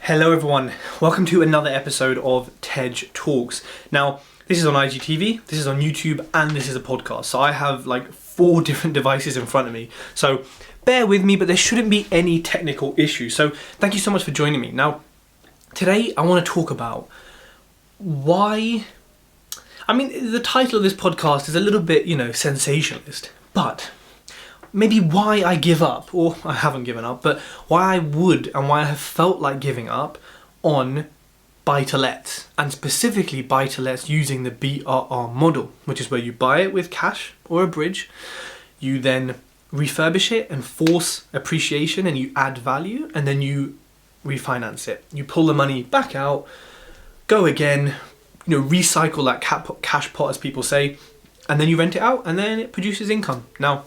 Hello everyone, welcome to another episode of Tej Talks. Now, this is on IGTV, this is on YouTube, and this is a podcast. So I have like 4 different devices in front of me. So bear with me, but there shouldn't be any technical issues. So thank you so much for joining me. Now, today I want to talk about the title of this podcast is a little bit, sensationalist, but maybe why I give up, or I haven't given up, but why I would and why I have felt like giving up on BuytoLets, and specifically BuytoLets using the BRR model, which is where you buy it with cash or a bridge, you then refurbish it and force appreciation and you add value, and then you refinance it. You pull the money back out, go again, recycle that cash pot, as people say, and then you rent it out and then it produces income. Now,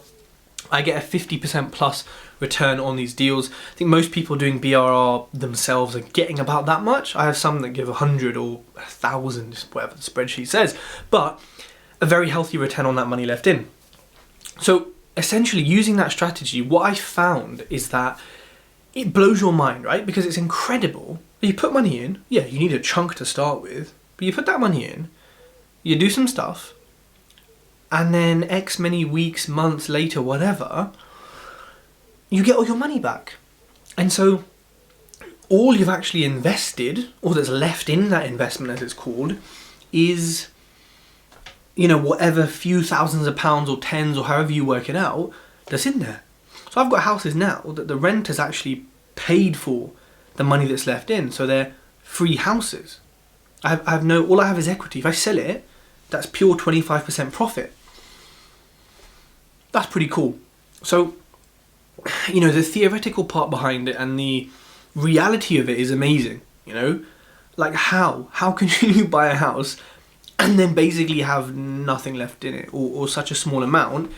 I get a 50% plus return on these deals. I think most people doing BRR themselves are getting about that much. I have some that give 100 or 1,000, whatever the spreadsheet says, but a very healthy return on that money left in. So essentially using that strategy, what I found is that it blows your mind, right? Because it's incredible. You put money in, yeah, you need a chunk to start with, but you put that money in, you do some stuff, and then X many weeks, months later, whatever, you get all your money back. And so all you've actually invested, or that's left in that investment as it's called, is, whatever few thousands of pounds or tens or however you work it out, that's in there. So I've got houses now that the rent has actually paid for the money that's left in. So they're free houses. All I have is equity. If I sell it, that's pure 25% profit. That's pretty cool. So, the theoretical part behind it and the reality of it is amazing, Like how can you buy a house and then basically have nothing left in it, or such a small amount?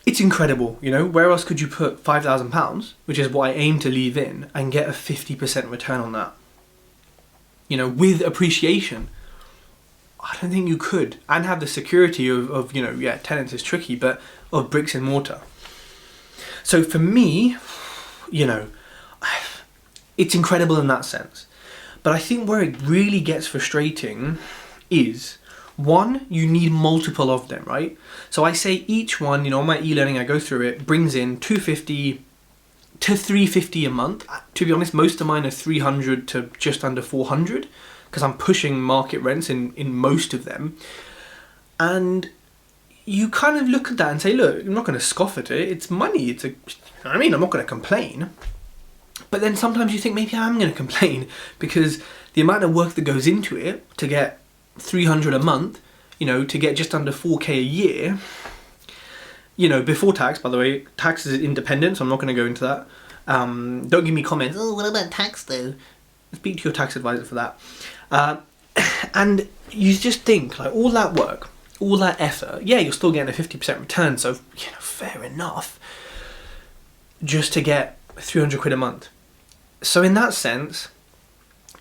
It's incredible, Where else could you put £5,000, which is what I aim to leave in, and get a 50% return on that? With appreciation. I don't think you could, and have the security of tenants is tricky, but of bricks and mortar. So for me, it's incredible in that sense. But I think where it really gets frustrating is, one, you need multiple of them, right? So I say each one, on my e-learning, I go through it, brings in 250 to 350 a month. To be honest, most of mine are 300 to just under 400. Because I'm pushing market rents in most of them. And you kind of look at that and say, look, I'm not going to scoff at it. It's money. I'm not going to complain. But then sometimes you think, maybe I am going to complain, because the amount of work that goes into it to get 300 a month, to get just under 4k a year, before tax, by the way, tax is independent, so I'm not going to go into that. Don't give me comments, oh, what about tax though? Speak to your tax advisor for that. And you just think, like, all that work, all that effort, yeah, you're still getting a 50% return, so fair enough, just to get 300 quid a month. So in that sense,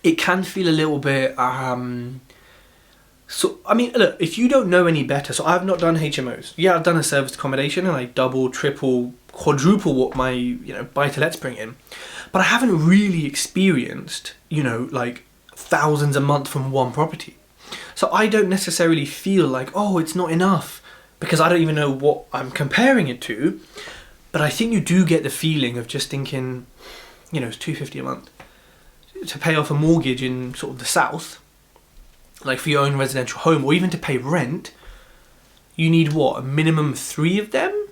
it can feel a little bit look, if you don't know any better, so I've not done HMOs. Yeah, I've done a serviced accommodation, and I double, triple, quadruple what my BuytoLets bring in, but I haven't really experienced like thousands a month from one property. So I don't necessarily feel like, oh, it's not enough, because I don't even know what I'm comparing it to. But I think you do get the feeling of just thinking, it's 250 a month to pay off a mortgage in sort of the south, like for your own residential home, or even to pay rent. You need what, a minimum 3 of them,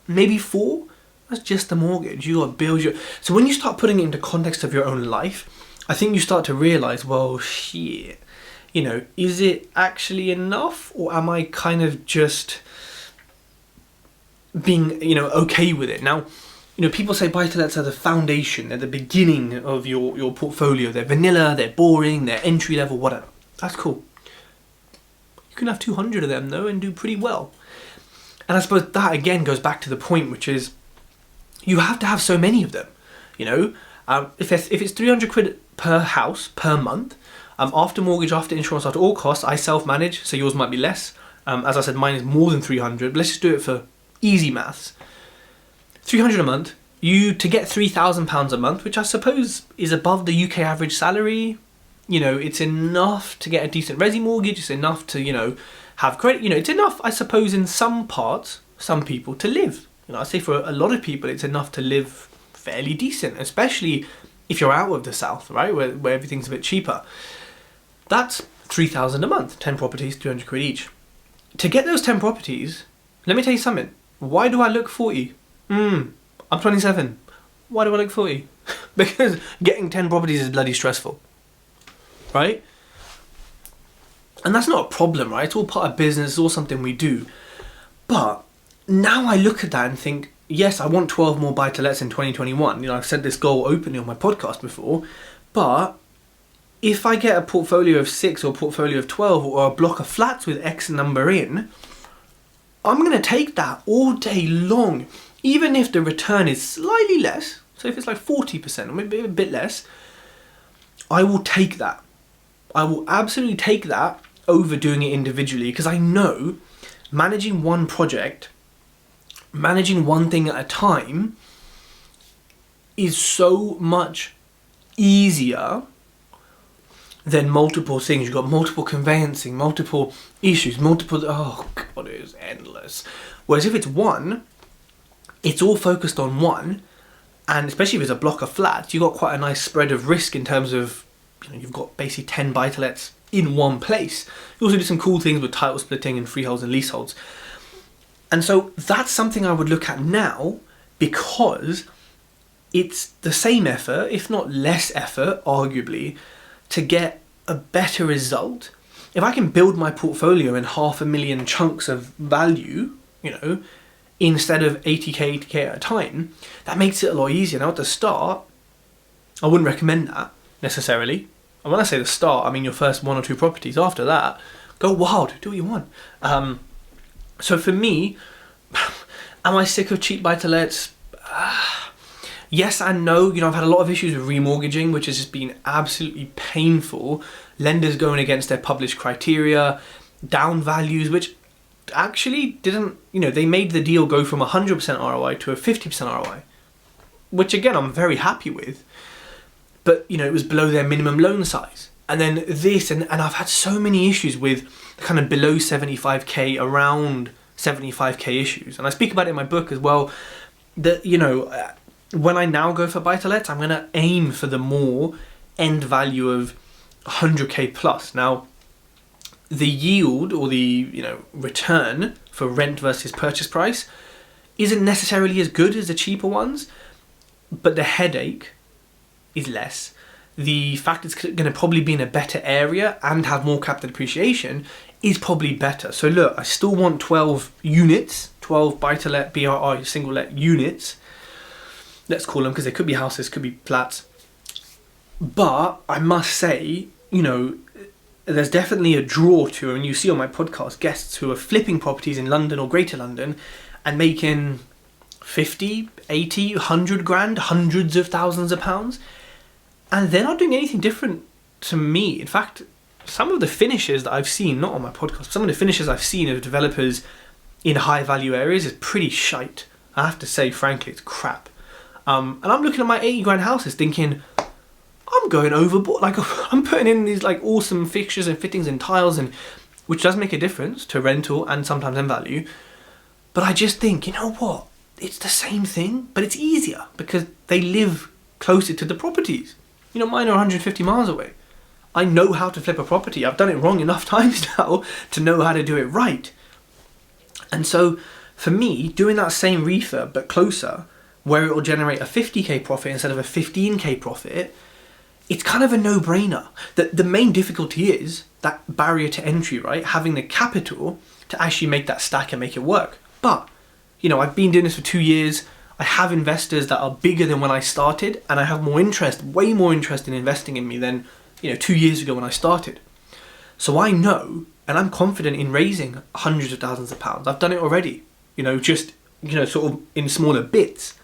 maybe 4. That's just the mortgage. You got to build so when you start putting it into context of your own life, I think you start to realise, well, shit, is it actually enough, or am I kind of just being, okay with it? Now, people say BuytoLets are the foundation, they're the beginning of your portfolio. They're vanilla, they're boring, they're entry level, whatever. That's cool. You can have 200 of them though and do pretty well. And I suppose that again goes back to the point, which is you have to have so many of them. If it's 300 quid per house per month, after mortgage, after insurance, after all costs, I self-manage, so yours might be less. As I said, mine is more than 300, but let's just do it for easy maths. 300 a month, to get £3,000 a month, which I suppose is above the UK average salary, it's enough to get a decent resi mortgage, it's enough to, have credit, it's enough, I suppose, in some parts, some people, to live. I say for a lot of people, it's enough to live fairly decent, especially if you're out of the south, right, where everything's a bit cheaper. That's 3,000 a month, 10 properties, 200 quid each. To get those 10 properties, let me tell you something. Why do I look 40? I'm 27. Why do I look 40? Because getting 10 properties is bloody stressful, right? And that's not a problem, right? It's all part of business, it's all something we do. But now I look at that and think, yes, I want 12 more BuytoLets in 2021. I've said this goal openly on my podcast before, but if I get a portfolio of 6 or a portfolio of 12 or a block of flats with X number in, I'm going to take that all day long, even if the return is slightly less. So if it's like 40% or maybe a bit less, I will take that. I will absolutely take that over doing it individually, because I know managing one project, managing one thing at a time is so much easier than multiple things. You've got multiple conveyancing, multiple issues, oh God, it is endless. Whereas if it's one, it's all focused on one, and especially if it's a block of flats, you've got quite a nice spread of risk in terms of, you've got basically 10 BuytoLets in one place. You also do some cool things with title splitting and freeholds and leaseholds. And so that's something I would look at now, because it's the same effort, if not less effort, arguably, to get a better result. If I can build my portfolio in 500,000 chunks of value, instead of 80k at a time, that makes it a lot easier. Now at the start, I wouldn't recommend that necessarily. And when I say the start, I mean your first 1 or 2 properties. After that, go wild, do what you want. So for me, am I sick of cheap BuytoLets? Yes and no. I've had a lot of issues with remortgaging, which has just been absolutely painful. Lenders going against their published criteria, down values, which actually didn't, they made the deal go from 100% ROI to a 50% ROI, which again, I'm very happy with. But, it was below their minimum loan size. And then this, and I've had so many issues with kind of below 75k, around 75k issues. And I speak about it in my book as well, that, when I now go for BuytoLets, I'm going to aim for the more end value of 100k plus. Now, the yield or the return for rent versus purchase price isn't necessarily as good as the cheaper ones, but the headache is less. The fact it's going to probably be in a better area and have more capital depreciation is probably better. So look, I still want 12 units, 12 BuytoLet, BRR, single let units. Let's call them, because they could be houses, could be flats. But I must say, there's definitely a draw to, and you see on my podcast, guests who are flipping properties in London or Greater London and making 50, 80, 100 grand, hundreds of thousands of pounds. And they're not doing anything different to me. In fact, some of the finishes that I've seen, not on my podcast, some of the finishes I've seen of developers in high value areas is pretty shite. I have to say, frankly, it's crap. And I'm looking at my 80 grand houses thinking, I'm going overboard. Like, I'm putting in these like awesome fixtures and fittings and tiles, and which does make a difference to rental and sometimes end value. But I just think, you know what? It's the same thing, but it's easier because they live closer to the properties. Mine are 150 miles away. I know how to flip a property. I've done it wrong enough times now to know how to do it right. And so for me, doing that same refurb but closer, where it will generate a 50k profit instead of a 15k profit, it's kind of a no-brainer. The main difficulty is that barrier to entry, right? Having the capital to actually make that stack and make it work. But, I've been doing this for 2 years. I have investors that are bigger than when I started, and I have more interest, way more interest in investing in me than, 2 years ago when I started. So I know, and I'm confident in raising hundreds of thousands of pounds. I've done it already, just, sort of in smaller bits.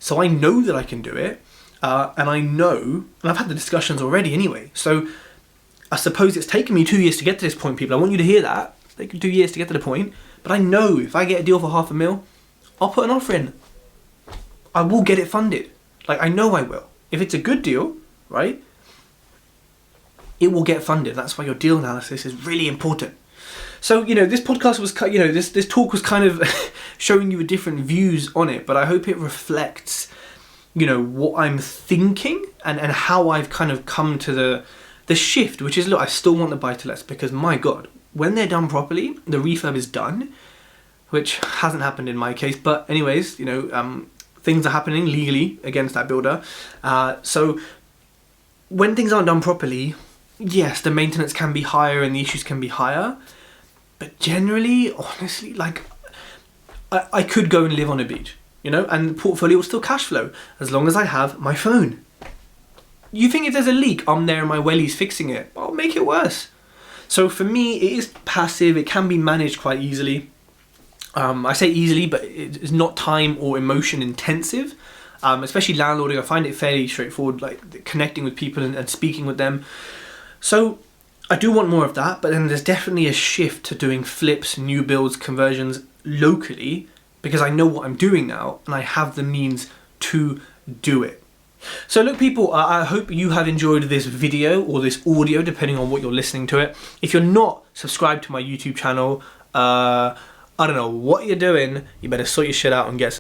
So I know that I can do it, and I know, and I've had the discussions already anyway. So I suppose it's taken me 2 years to get to this point, people. I want you to hear that. It's taken 2 years to get to the point, but I know if I get a deal for 500,000, I'll put an offer in. I will get it funded. Like, I know I will. If it's a good deal, right, it will get funded. That's why your deal analysis is really important. So, this podcast was, this talk was kind of showing you different views on it, but I hope it reflects, what I'm thinking and how I've kind of come to the shift, which is, look, I still want the BuytoLets because, my God, when they're done properly, the refurb is done, which hasn't happened in my case. But anyways, things are happening legally against that builder. So when things aren't done properly, yes, the maintenance can be higher and the issues can be higher. But generally, honestly, like, I could go and live on a beach, and the portfolio will still cash flow as long as I have my phone. You think if there's a leak, I'm there and my welly's fixing it, I'll make it worse. So for me, it is passive. It can be managed quite easily. I say easily, but it's not time or emotion intensive. Especially landlording, I find it fairly straightforward, like connecting with people and speaking with them. So I do want more of that, but then there's definitely a shift to doing flips, new builds, conversions locally, because I know what I'm doing now and I have the means to do it. So look, people, I hope you have enjoyed this video or this audio, depending on what you're listening to it. If you're not subscribed to my YouTube channel, I don't know what you're doing. You better sort your shit out and get